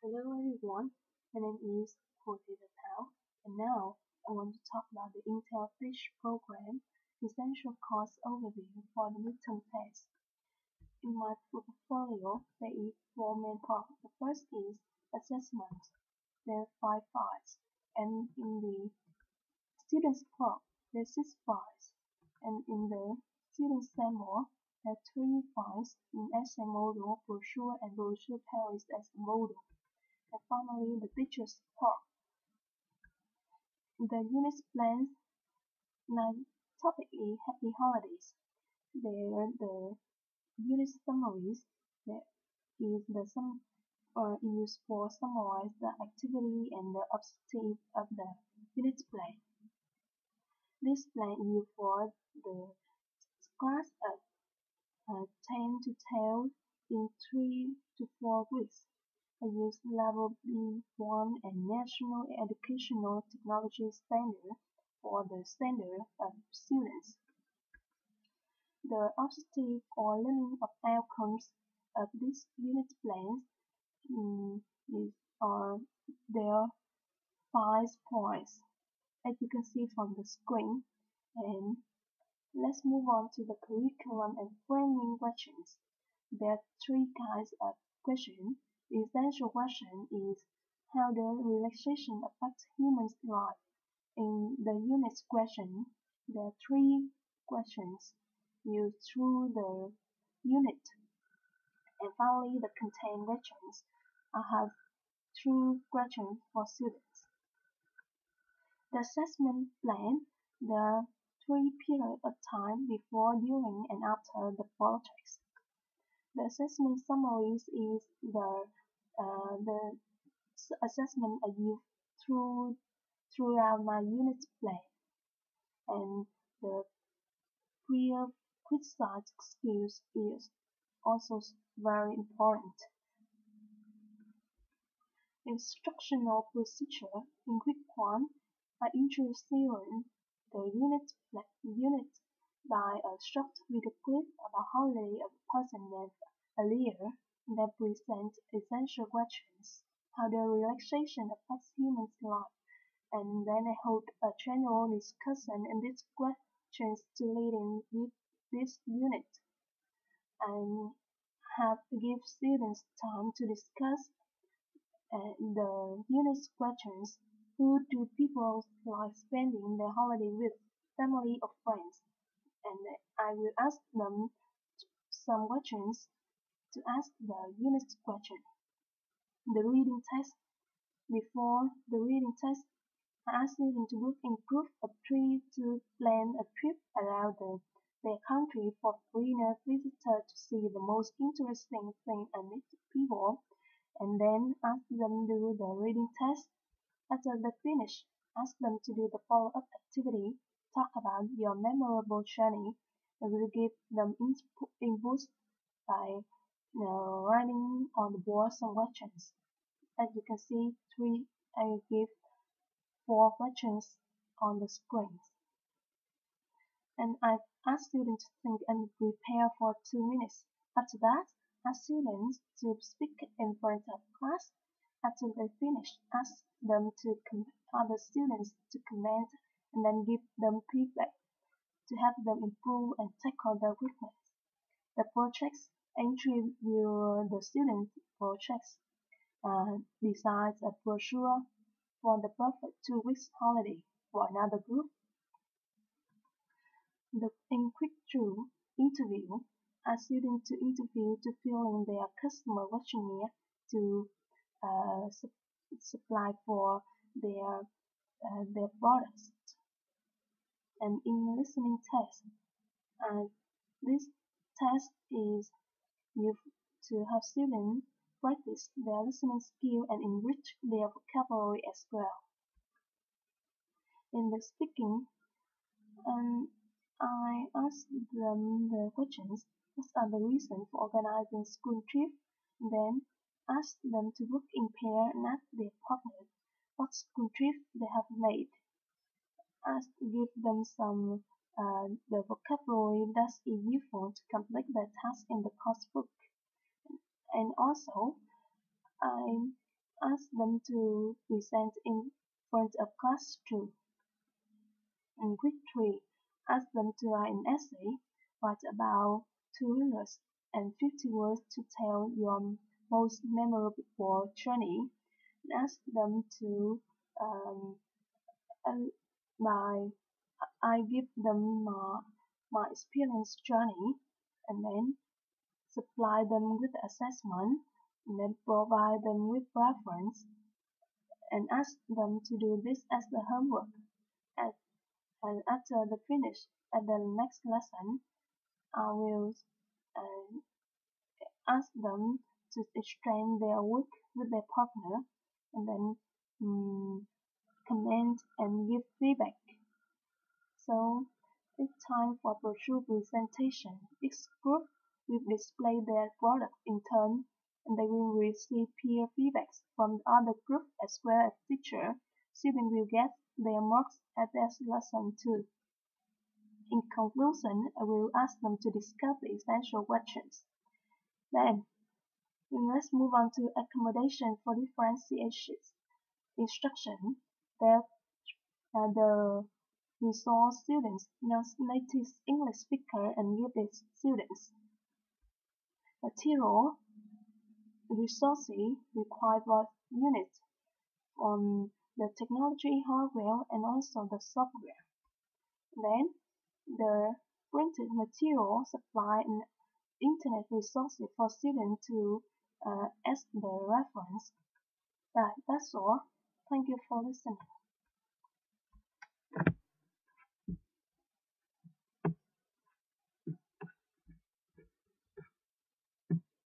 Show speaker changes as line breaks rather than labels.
Hello everyone, my name is Thach Thao, and now I want to talk about the Intel Fish program essential course overview for the midterm test. In my portfolio, there is four main parts. The first is assessment. There are five files, and in the student's part, there are six files, and in the student sample, there are three files in essay model, brochure, and brochure pairs as the model. And finally, the teacher's part. The unit plans topic is Happy Holidays. There, the unit summaries there is the sum used for summarize the activity and the objective of the unit plan. This plan is used for the class of 10 to 12 in 3 to 4 weeks. I use Level B1 and National Educational Technology Standard for the standard of students. The objective or learning outcomes of this unit plans are there 5 points, as you can see from the screen. And let's move on to the curriculum and framing questions. There are 3 kinds of questions. The essential question is how does relaxation affect human life? In the unit question, there are 3 questions used through the unit. And finally, the contained questions. I have 2 questions for students. The assessment plan, the 3 periods of time before, during, and after the projects. The assessment summaries is the assessment I use throughout my unit plan, and the pre-critical skills is also very important. Instructional procedure. In quick one, I introduce the unit by a short video clip about holiday of a person named Alia that presents essential questions, how the relaxation affects human life, and then I hold a general discussion in these questions to lead in with this unit, and have give students time to discuss the unit's questions. Who do people like spending their holiday with, family or friends? And I will ask them some questions to ask the unit question. The reading test. Before the reading test, I ask students to book in group of 3 to plan a trip around their country for foreigner visitors to see the most interesting thing and meet people, and then ask them to do the reading test. After they finish, ask them to do the follow-up activity, talk about your memorable journey, and will give them input by writing on the board some questions. As you can see, I give 4 questions on the screen. And I ask students to think and prepare for 2 minutes. After that, ask students to speak in front of class. After they finish, ask them to other students to comment and then give them feedback to help them improve and tackle their weakness. The projects interview the students' projects, decides a brochure for the perfect 2 weeks holiday for another group. In quick through interview, ask students to interview to fill in their customer questionnaire to supply for their products. And in listening test, this test is used to have students practice their listening skill and enrich their vocabulary as well. In the speaking, I ask them the questions: what are the reasons for organizing school trip? Then ask them to book in pair and ask their partners what school trip they have made. Give them some the vocabulary that is useful to complete the task in the course book. And also, I Ask them to present in front of class too. In week 3, ask them to write an essay, write about 250 words to tell your most memorable journey, and ask them to um, uh, by I give them my experience journey, and then supply them with assessment, and then provide them with reference, and ask them to do this as the homework. And, and after the finish, at the next lesson, I will uh, ask them to exchange their work with their partner, and then comment and give feedback. So it's time for brochure presentation. Each group will display their product in turn, and they will receive peer feedbacks from the other group as well as teacher. Students will get their marks at their lesson too. In conclusion, I will ask them to discuss the essential questions. Then, let's move on to accommodation for differentiations. Instruction that the resource students, non-native English speaker and gifted students. Material resources required for units on the technology hardware and also the software. Then the printed material supply and internet resources for students to as the reference. That's all. Thank you for listening.